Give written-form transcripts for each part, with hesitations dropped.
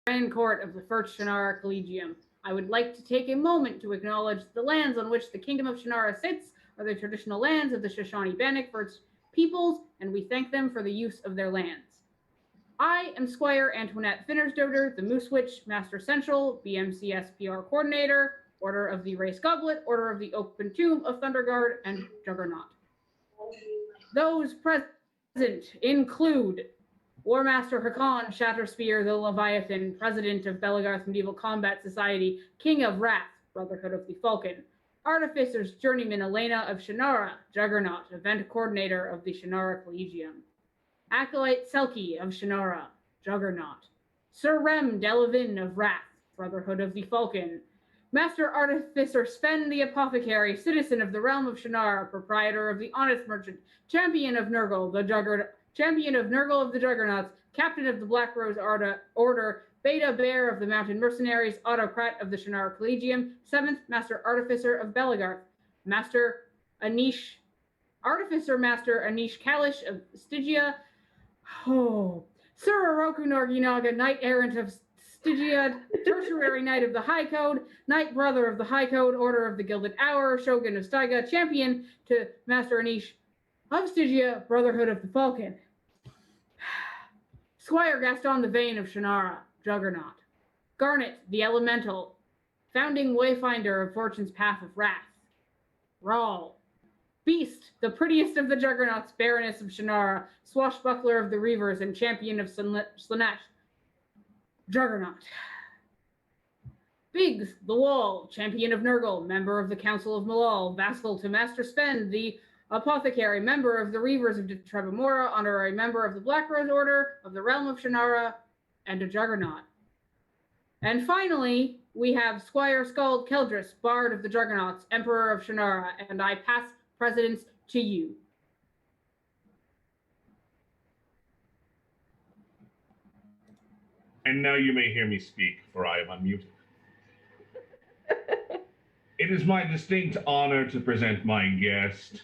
Grand Court of the First Shannara Collegium. I would like to take a moment to acknowledge the lands on which the Kingdom of Shannara sits are the traditional lands of the Shoshone Bannock First peoples, and we thank them for the use of their lands. I am Squire Antoinette Finnersdoder, the Moose Witch, Master Central, BMCSPR Coordinator, Order of the Race Goblet, Order of the Open Tomb of Thunderguard, and Juggernaut. Those present include Warmaster Hakan Shatterspear the Leviathan, President of Belagarth Medieval Combat Society, King of Wrath, Brotherhood of the Falcon, Artificer's Journeyman Elena of Shannara, Juggernaut, Event Coordinator of the Shannara Collegium, Acolyte Selkie of Shannara, Juggernaut, Sir Rem Delavin of Wrath, Brotherhood of the Falcon, Master Artificer Sven the Apothecary, Citizen of the Realm of Shannara, Proprietor of the Honest Merchant, Champion of Nurgle, Champion of Nurgle of the Juggernauts, Captain of the Black Rose Order, Beta Bear of the Mountain Mercenaries, Autocrat of the Shannara Collegium, 7th Master Artificer of Belagarth, Artificer Master Anish Kalish of Stygia, Sir Oroku Norginaga, Knight Errant of Stygia, Tertiary Knight of the High Code, Knight Brother of the High Code, Order of the Gilded Hour, Shogun of Styga, Champion to Master Anish of Stygia, Brotherhood of the Falcon. Squire Gaston the Vane of Shannara, Juggernaut. Garnet the Elemental, Founding Wayfinder of Fortune's Path of Wrath. Rawl. Beast, the prettiest of the Juggernauts, Baroness of Shannara, Swashbuckler of the Reavers, and Champion of Slaanesh, Juggernaut. Biggs, the Wall, Champion of Nurgle, Member of the Council of Malal, Vassal to Master Sven, the Apothecary, Member of the Reavers of Trebamora, Honorary Member of the Black Rose Order, of the Realm of Shannara, and a Juggernaut. And finally, we have Squire Skald Keldris, Bard of the Juggernauts, Emperor of Shannara, and I pass precedence to you. And now you may hear me speak, for I am unmuted. It is my distinct honor to present my guest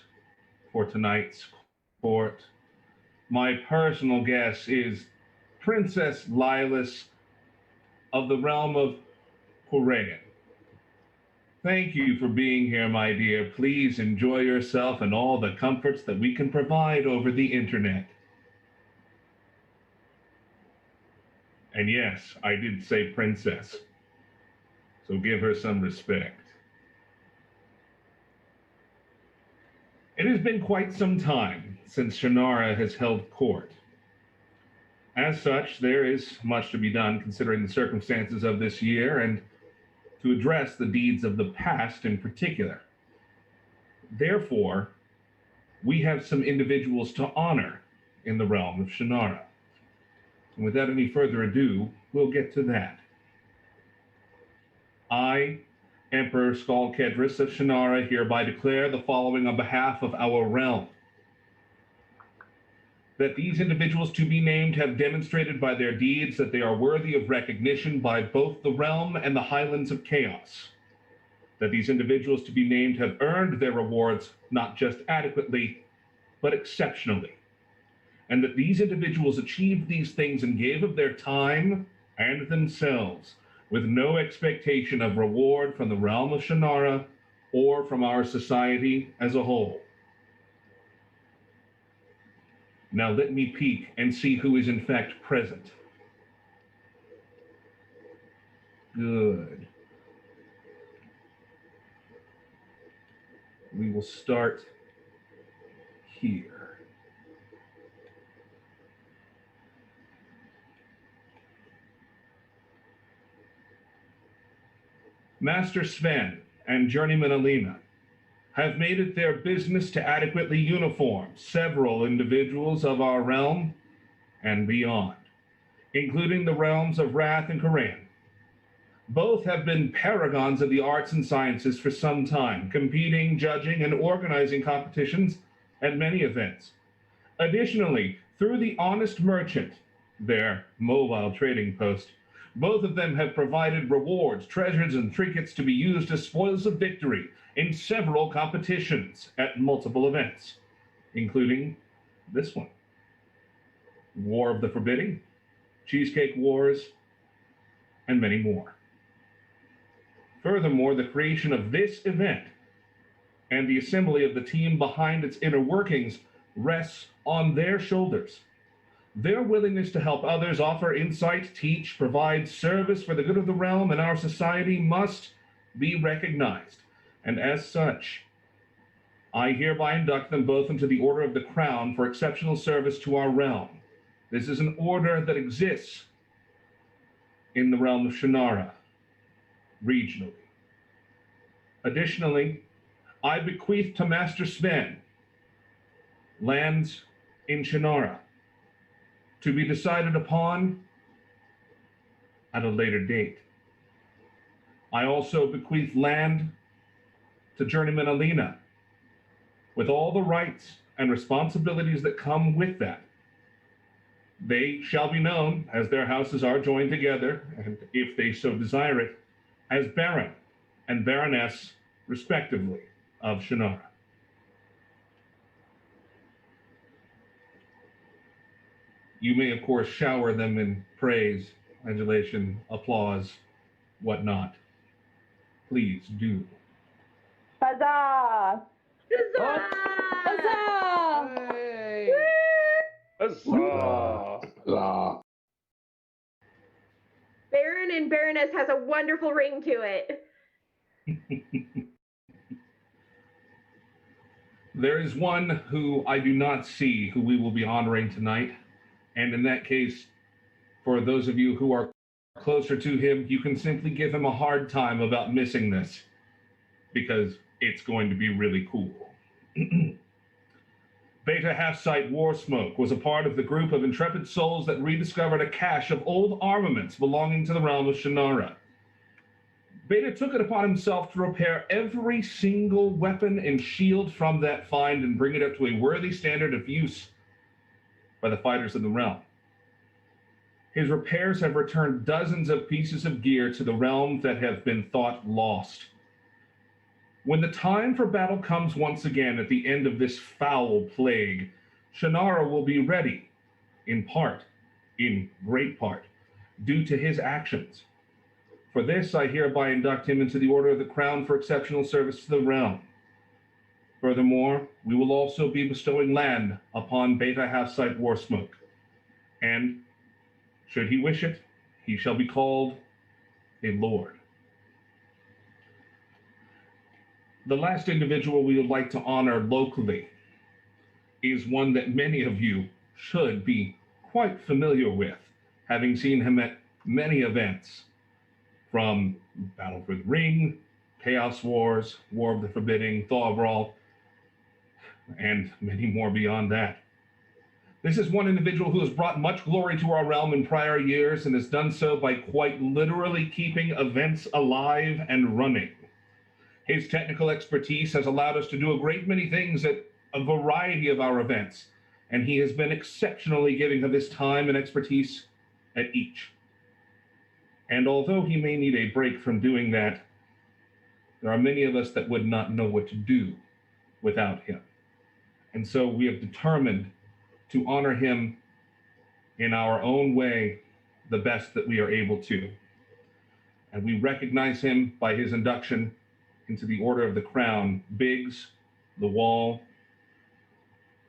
for tonight's court. My personal guest is Princess Lilas of the realm of Korean. Thank you for being here, my dear. Please enjoy yourself and all the comforts that we can provide over the internet. And yes, I did say princess, so give her some respect. It has been quite some time since Shannara has held court. As such, there is much to be done considering the circumstances of this year and to address the deeds of the past in particular. Therefore, we have some individuals to honor in the realm of Shannara. And without any further ado, we'll get to that. I, Emperor Skald Keldris of Shannara, hereby declare the following on behalf of our realm. That these individuals to be named have demonstrated by their deeds that they are worthy of recognition by both the realm and the Highlands of Chaos. That these individuals to be named have earned their rewards not just adequately, but exceptionally. And that these individuals achieved these things and gave of their time and themselves with no expectation of reward from the realm of Shannara or from our society as a whole. Now let me peek and see who is in fact present. Good. We will start here. Master Sven and Journeyman Elena have made it their business to adequately uniform several individuals of our realm and beyond, including the realms of Wrath and Korean. Both have been paragons of the arts and sciences for some time, competing, judging, and organizing competitions at many events. Additionally, through the Honest Merchant, their mobile trading post, both of them have provided rewards, treasures, and trinkets to be used as spoils of victory in several competitions at multiple events, including this one. War of the Forbidding, Cheesecake Wars, and many more. Furthermore, the creation of this event and the assembly of the team behind its inner workings rests on their shoulders. Their willingness to help others, offer insight, teach, provide service for the good of the realm and our society must be recognized. And as such, I hereby induct them both into the Order of the Crown for exceptional service to our realm. This is an order that exists in the realm of Shannara, regionally. Additionally, I bequeath to Master Sven lands in Shannara to be decided upon at a later date. I also bequeath land to Journeyman Alina with all the rights and responsibilities that come with that. They shall be known, as their houses are joined together, and if they so desire it, as Baron and Baroness, respectively, of Shannara. You may, of course, shower them in praise, adulation, applause, whatnot. Please do. Huzzah! Huzzah! Huzzah! Hey! Huzzah! Baron and Baroness has a wonderful ring to it. There is one who I do not see who we will be honoring tonight. And in that case, for those of you who are closer to him, you can simply give him a hard time about missing this, because it's going to be really cool. Beta Half-Sight Warsmoke was a part of the group of intrepid souls that rediscovered a cache of old armaments belonging to the realm of Shannara. Beta took it upon himself to repair every single weapon and shield from that find and bring it up to a worthy standard of use by the fighters of the realm. His repairs have returned dozens of pieces of gear to the realm that have been thought lost. When the time for battle comes once again at the end of this foul plague, Shannara will be ready, in part, in great part, due to his actions. For this, I hereby induct him into the Order of the Crown for exceptional service to the realm. Furthermore, we will also be bestowing land upon Beta Half-Sight Warsmoke, and, should he wish it, he shall be called a lord. The last individual we would like to honor locally is one that many of you should be quite familiar with, having seen him at many events, from Battle for the Ring, Chaos Wars, War of the Forbidding, Thawbrawl, and many more beyond that. This is one individual who has brought much glory to our realm in prior years and has done so by quite literally keeping events alive and running. His technical expertise has allowed us to do a great many things at a variety of our events, and he has been exceptionally giving of his time and expertise at each. And although he may need a break from doing that, there are many of us that would not know what to do without him. And so we have determined to honor him in our own way, the best that we are able to. And we recognize him by his induction into the Order of the Crown, Biggs, the Wall.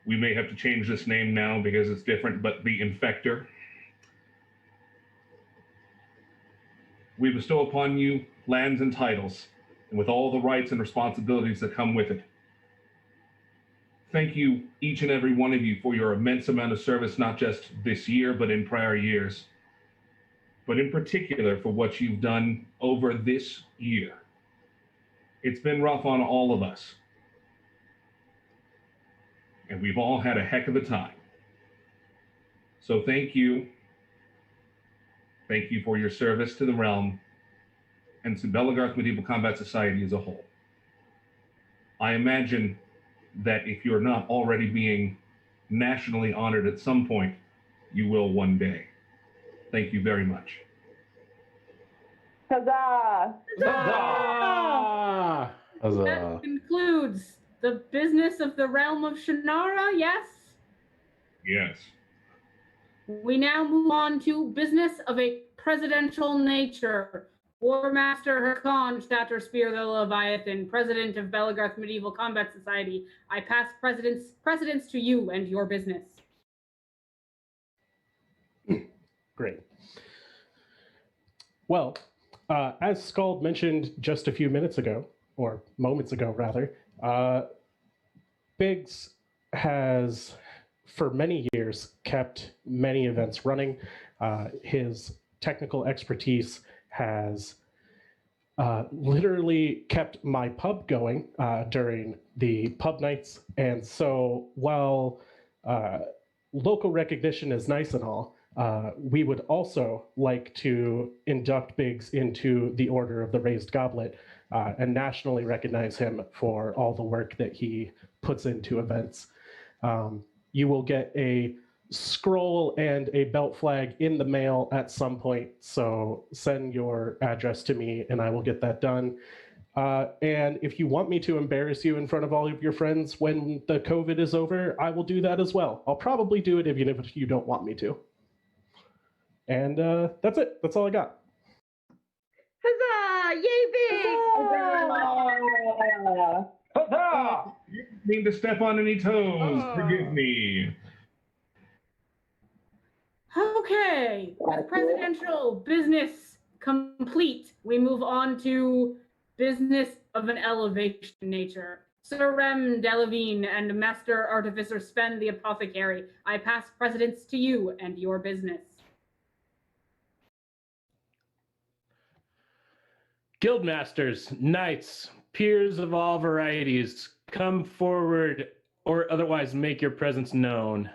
We may have to change this name now because it's different, but the Infector. We bestow upon you lands and titles, and with all the rights and responsibilities that come with it. Thank you, each and every one of you, for your immense amount of service, not just this year, but in prior years, but in particular for what you've done over this year. It's been rough on all of us, and we've all had a heck of a time. So thank you. Thank you for your service to the realm and to Belagarth Medieval Combat Society as a whole. I imagine that if you're not already being nationally honored at some point, you will one day. Thank you very much. Huzzah! Huzzah! That concludes the business of the realm of Shannara, yes? Yes. We now move on to business of a presidential nature. War Master Hakan Shatterspear the Leviathan, President of Belagarth Medieval Combat Society. I pass precedence to you and your business. Great. Well, as Scald mentioned just a few minutes ago, or moments ago rather, Biggs has, for many years, kept many events running. His technical expertise has literally kept my pub going during the pub nights. And so while local recognition is nice and all, we would also like to induct Biggs into the Order of the Raised Goblet and nationally recognize him for all the work that he puts into events. You will get a scroll and a belt flag in the mail at some point, so send your address to me and I will get that done. And if you want me to embarrass you in front of all of your friends when the COVID is over, I will do that as well. I'll probably do it even if you don't want me to. And that's it. That's all I got. Huzzah! Yay, Big! Huzzah! You didn't mean to step on any toes. Forgive me. Okay, with presidential business complete, we move on to business of an elevation nature. Sir Rem Delavine and Master Artificer Sven the Apothecary, I pass precedence to you and your business. Guildmasters, knights, peers of all varieties, come forward or otherwise make your presence known.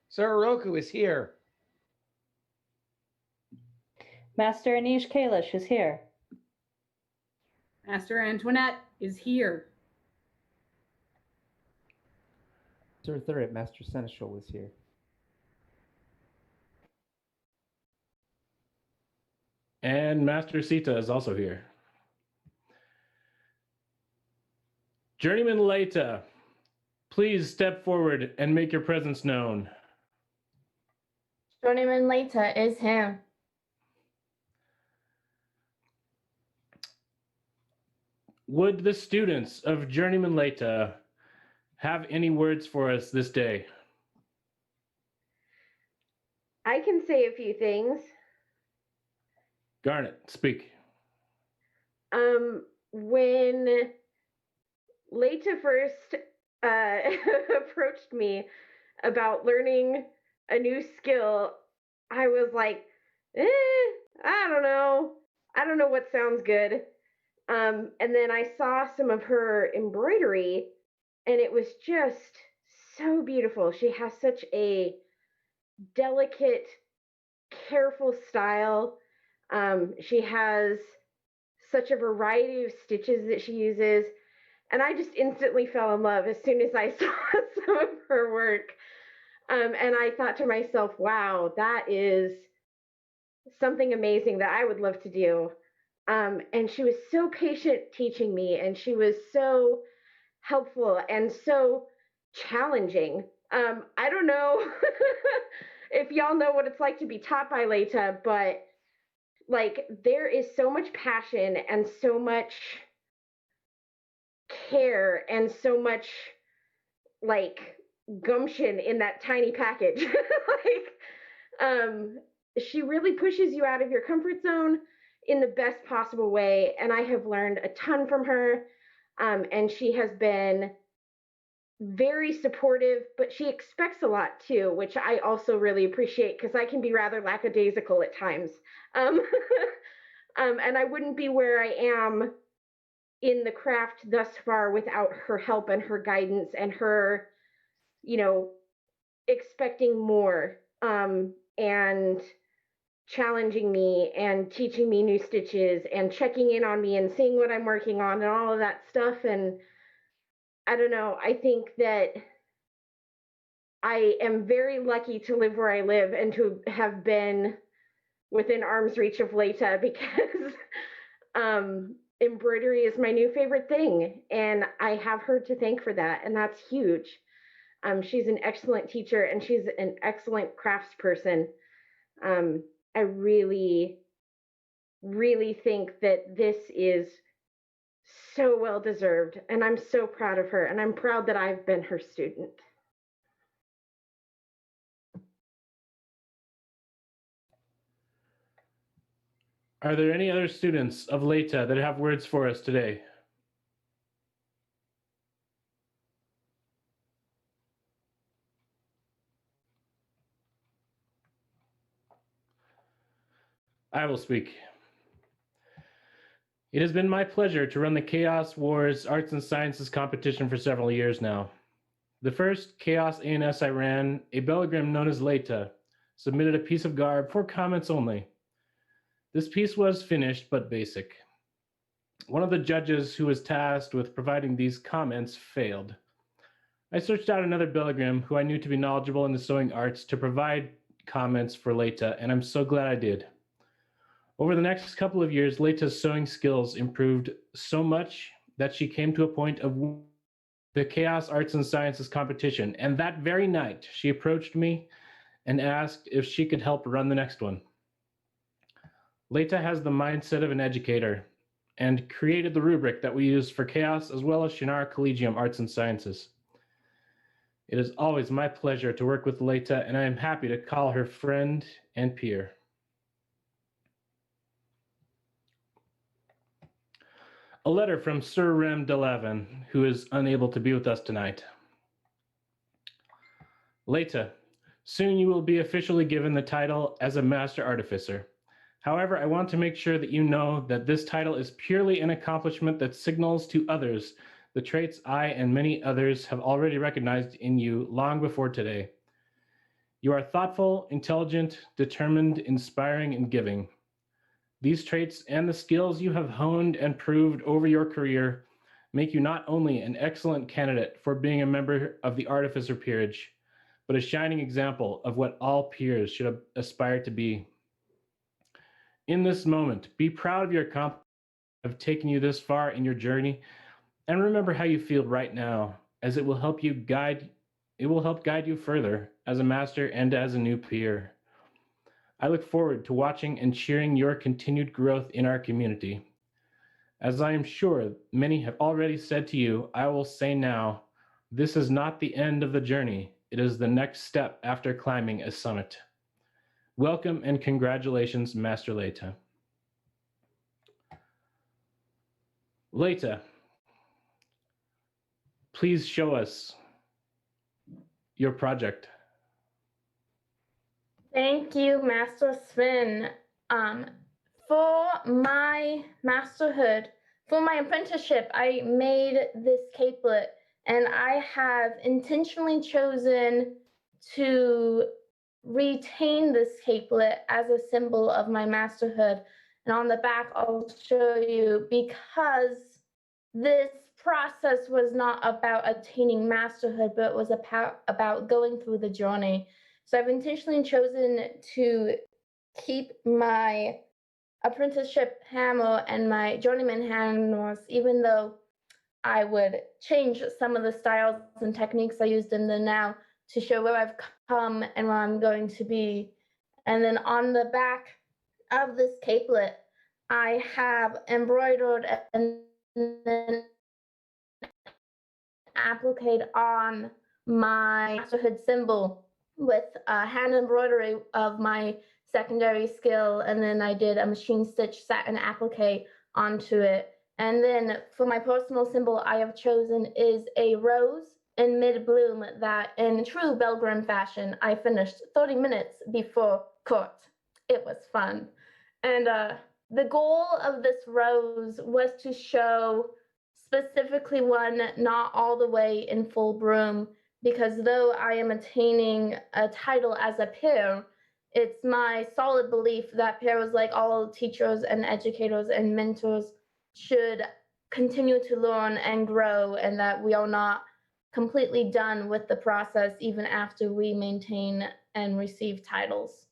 Sir Oroku is here. Master Anish Kalish is here. Master Antoinette is here. Sir Thurret, Master Seneschal is here. And Master Sita is also here. Journeyman Leita, please step forward and make your presence known. Journeyman Leita is him. Would the students of Journeyman Leita have any words for us this day? I can say a few things. Garnet, speak. When Leita first approached me about learning a new skill, I was like, I don't know. I don't know what sounds good. And then I saw some of her embroidery, and it was just so beautiful. She has such a delicate, careful style. She has such a variety of stitches that she uses, and I just instantly fell in love as soon as I saw some of her work. And I thought to myself, wow, that is something amazing that I would love to do. And she was so patient teaching me, and she was so helpful and so challenging. I don't know if y'all know what it's like to be taught by Leita, but like there is so much passion and so much care and so much like gumption in that tiny package. She really pushes you out of your comfort zone in the best possible way, and I have learned a ton from her. And she has been very supportive, but she expects a lot too, which I also really appreciate because I can be rather lackadaisical at times. And I wouldn't be where I am in the craft thus far without her help and her guidance and her, you know, expecting more, and challenging me and teaching me new stitches and checking in on me and seeing what I'm working on and all of that stuff. And I don't know, I think that I am very lucky to live where I live and to have been within arm's reach of Leita, because embroidery is my new favorite thing, and I have her to thank for that, and that's huge. She's an excellent teacher and she's an excellent craftsperson. I really, really think that this is so well deserved, and I'm so proud of her, and I'm proud that I've been her student. Are there any other students of Leta that have words for us today? I will speak. It has been my pleasure to run the Chaos Wars Arts and Sciences competition for several years now. The first Chaos ANS I ran, a Belgrim known as Leta, submitted a piece of garb for comments only. This piece was finished but basic. One of the judges who was tasked with providing these comments failed. I searched out another Belgrim who I knew to be knowledgeable in the sewing arts to provide comments for Leta, and I'm so glad I did. Over the next couple of years, Leta's sewing skills improved so much that she came to a point of the Chaos Arts and Sciences competition, and that very night, she approached me and asked if she could help run the next one. Leta has the mindset of an educator and created the rubric that we use for Chaos as well as Shannara Collegium Arts and Sciences. It is always my pleasure to work with Leta, and I am happy to call her friend and peer. A letter from Sir Rem Delavin, who is unable to be with us tonight. Leta, soon you will be officially given the title as a Master Artificer. However, I want to make sure that you know that this title is purely an accomplishment that signals to others the traits I and many others have already recognized in you long before today. You are thoughtful, intelligent, determined, inspiring, and giving. These traits and the skills you have honed and proved over your career make you not only an excellent candidate for being a member of the Artificer Peerage, but a shining example of what all peers should aspire to be. In this moment, be proud of your accomplishment of taking you this far in your journey, and remember how you feel right now, as it will help guide you further as a master and as a new peer. I look forward to watching and cheering your continued growth in our community. As I am sure many have already said to you, I will say now, this is not the end of the journey. It is the next step after climbing a summit. Welcome and congratulations, Master Leta. Leta, please show us your project. Thank you, Master Sven. For my masterhood, for my apprenticeship, I made this capelet, and I have intentionally chosen to retain this capelet as a symbol of my masterhood. And on the back, I'll show you, because this process was not about attaining masterhood, but it was about going through the journey. So I've intentionally chosen to keep my apprenticeship hammer and my journeyman hammers, even though I would change some of the styles and techniques I used in them now to show where I've come and where I'm going to be. And then on the back of this capelet, I have embroidered and then appliqued on my masterhood symbol with hand embroidery of my secondary skill, and then I did a machine stitch satin applique onto it. And then for my personal symbol I have chosen is a rose in mid-bloom that in true Belgrim fashion I finished 30 minutes before court. It was fun. And the goal of this rose was to show specifically one not all the way in full bloom, because though I am attaining a title as a peer, it's my solid belief that peers, like all teachers and educators and mentors, should continue to learn and grow, and that we are not completely done with the process even after we maintain and receive titles.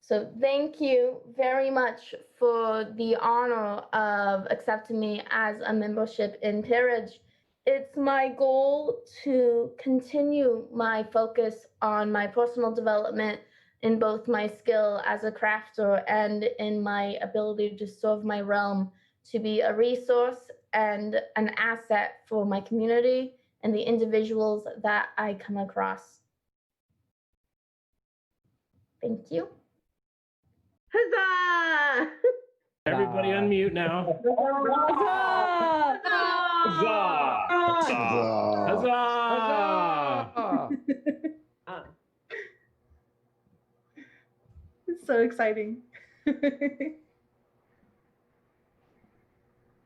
So thank you very much for the honor of accepting me as a membership in Peerage. it's my goal to continue my focus on my personal development in both my skill as a crafter and in my ability to serve my realm, to be a resource and an asset for my community and the individuals that I come across. Thank you. Huzzah! Everybody unmute now. Huzzah! Huzzah! It's so exciting.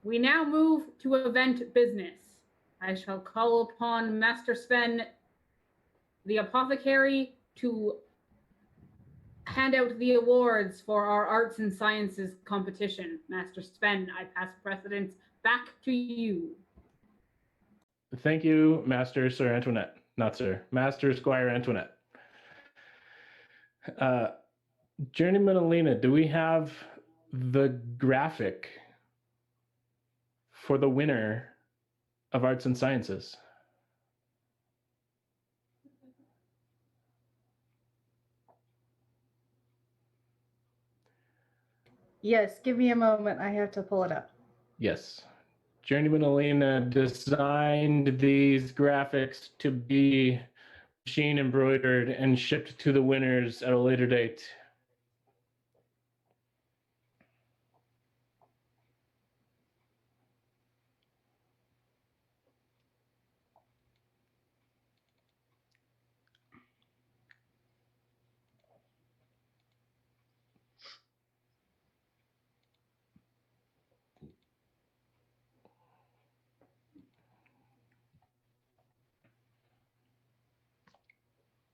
We now move to event business. I shall call upon Master Sven, the apothecary, to hand out the awards for our arts and sciences competition. Master Sven, I pass precedence back to you. Thank you, Master Sir Antoinette. Not Sir, Master Squire Antoinette. Journeyman Alina, do we have the graphic for the winner of Arts and Sciences? Yes, give me a moment. I have to pull it up. Yes. Journeyman Alina designed these graphics to be machine embroidered and shipped to the winners at a later date.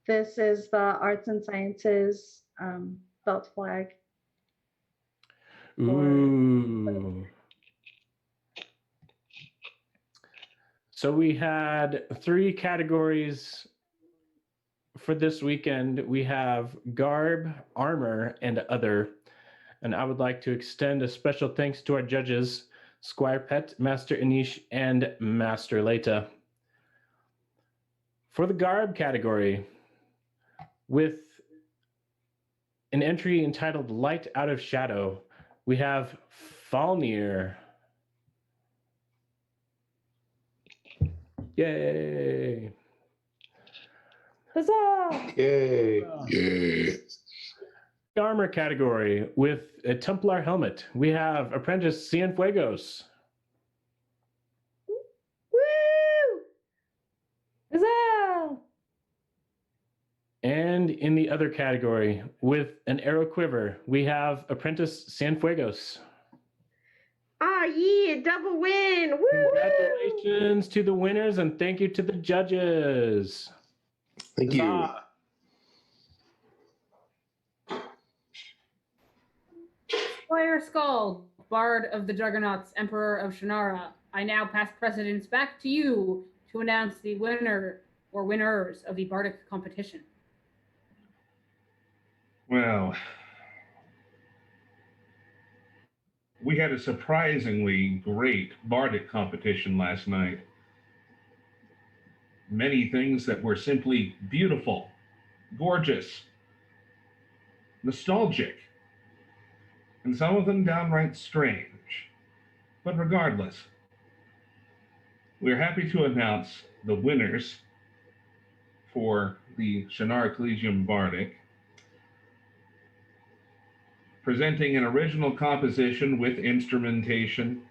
This is the Arts and Sciences belt flag. Ooh. So we had 3 categories for this weekend. We have garb, armor, and other. And I would like to extend a special thanks to our judges, Squire Pet, Master Anish, and Master Leta. For the garb category, with an entry entitled Light Out of Shadow, we have Falnir. Yay! Huzzah! Yay. The armor category, with a Templar helmet, we have Apprentice Cienfuegos. Woo! Huzzah! And in the other category, with an arrow quiver, we have Apprentice Cienfuegos. Ah, yeah, double win! Woo! Congratulations to the winners, and thank you to the judges. Thank you. Huzzah. Squire Skull, Bard of the Juggernauts, Emperor of Shannara, I now pass precedence back to you to announce the winner or winners of the Bardic competition. Well, we had a surprisingly great Bardic competition last night. Many things that were simply beautiful, gorgeous, nostalgic, and some of them downright strange. But regardless, we're happy to announce the winners for the Shannara Collegium Bardic. Presenting an original composition with instrumentation,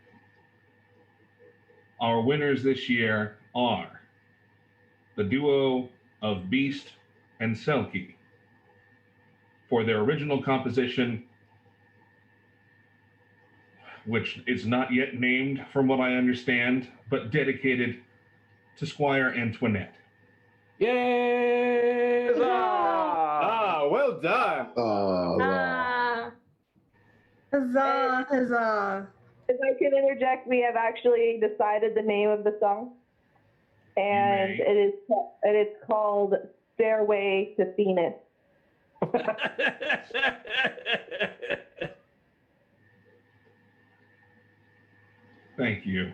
our winners this year are the duo of Beast and Selkie for their original composition, which is not yet named from what I understand, but dedicated to Squire Antoinette. Yay! Ah, well done. Huzzah, huzzah. If I could interject, we have actually decided the name of the song, and You it is called "Stairway to Phoenix." Thank you.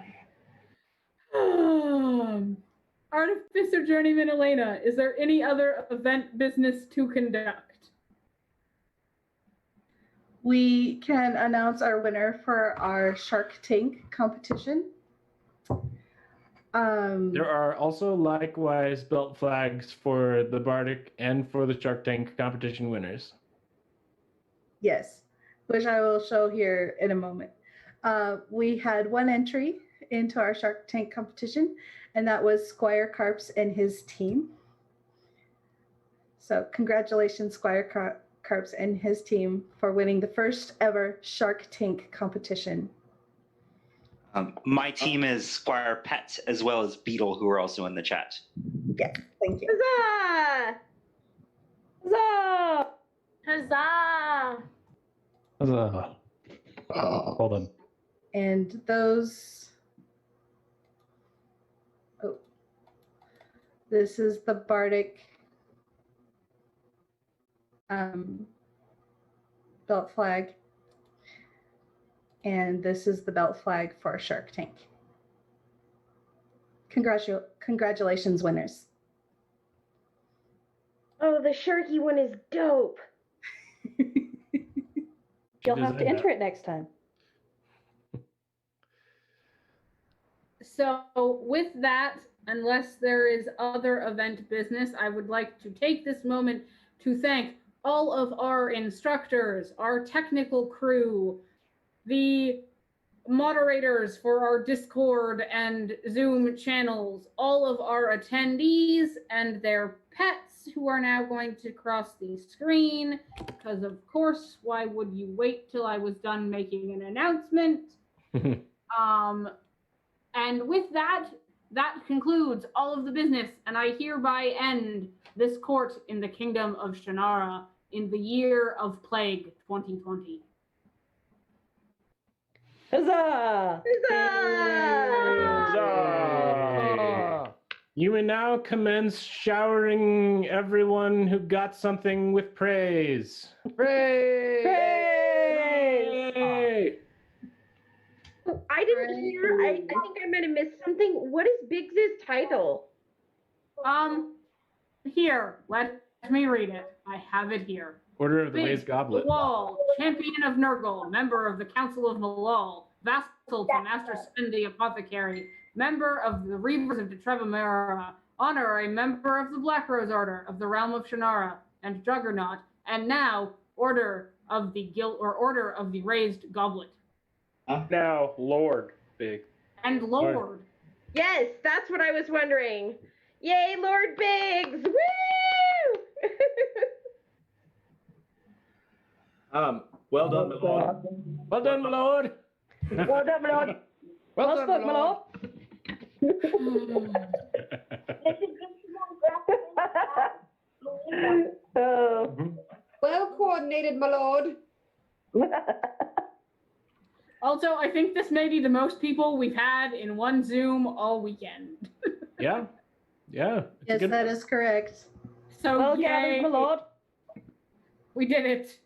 Artificer Journeyman Elena, is there any other event business to conduct? We can announce our winner for our Shark Tank competition. There are also likewise belt flags for the Bardic and for the Shark Tank competition winners. Yes, which I will show here in a moment. We had one entry into our Shark Tank competition, and that was Squire Carps and his team. So congratulations, Squire Carps and his team for winning the first ever Shark Tank competition. My team is Squire Pet as well as Beetle, who are also in the chat. Yes, thank you. Huzzah! Huzzah! Huzzah! Hold on. And those, oh, this is the Bardic belt flag. And this is the belt flag for Shark Tank. Congratulations, winners. Oh, the Sharky one is dope. You'll have to enter it next time. So with that, unless there is other event business, I would like to take this moment to thank all of our instructors, our technical crew, the moderators for our Discord and Zoom channels, all of our attendees and their pets who are now going to cross the screen, because of course, why would you wait till I was done making an announcement? And with that, that concludes all of the business, and I hereby end this court in the Kingdom of Shannara in the year of Plague 2020. Huzzah! Huzzah! You may now commence showering everyone who got something with praise. Praise! Yay! I didn't hear. I think I might have missed something. What is Biggs's title? Here, let me read it. I have it here. Order of the Biggs Raised Goblet. Malal, champion of Nurgle, member of the Council of Malal, vassal to Master Sven the Apothecary, member of the Reavers of Detrevamera, honorary member of the Black Rose Order of the Realm of Shannara and Juggernaut, and now Order of the Order of the Raised Goblet. Now, Lord Big. And Lord. Yes, that's what I was wondering. Yay, Lord Biggs! Woo! Well done, my lord. Well done, my lord. Well done, my lord. Well spoken, my lord. Well coordinated, my lord. Also, I think this may be the most people we've had in one Zoom all weekend. Yeah. Yeah. Yes, that is correct. So Well yay. gathered, my lord. We did it.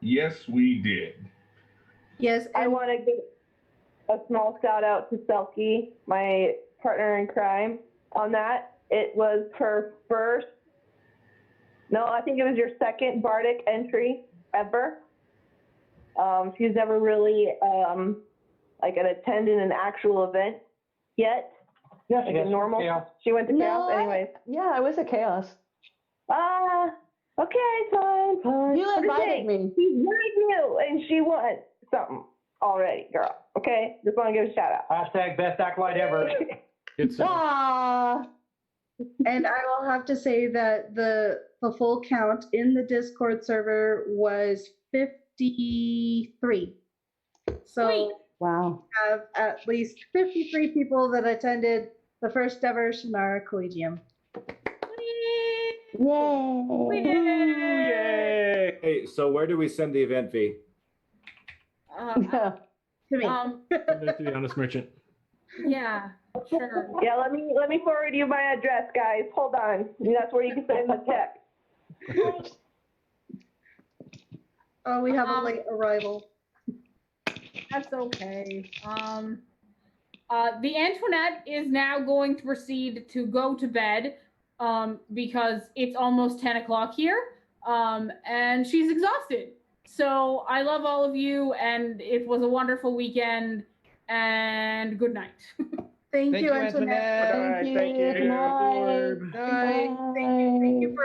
Yes, we did. Yes, I want to give a small shout out to Selkie, my partner in crime, on that. It was her first, no, I think it was your second Bardic entry ever. She's never really attended an actual event yet. Yes, like a normal. Chaos. She went to Chaos, anyways. Yeah, I was at Chaos. Okay, fine. You invited me. She invited you, and she won something already, girl. Okay, just want to give a shout out. Hashtag best acolyte ever. It's And I will have to say that the full count in the Discord server was 53. So Sweet. Wow. we have at least 53 people that attended the first ever Shannara Collegium. Yay. Yay! Hey, so where do we send the event fee? To me. Send it to the honest merchant. Yeah, sure. Yeah, let me forward you my address, guys. Hold on. That's where you can send the check. Oh, we have a late arrival. That's okay. The Antoinette is now going to proceed to go to bed because it's almost 10 o'clock here, and she's exhausted. So I love all of you, and it was a wonderful weekend, and good night. Thank you, Antoinette. Thank you. Good night. Thank you for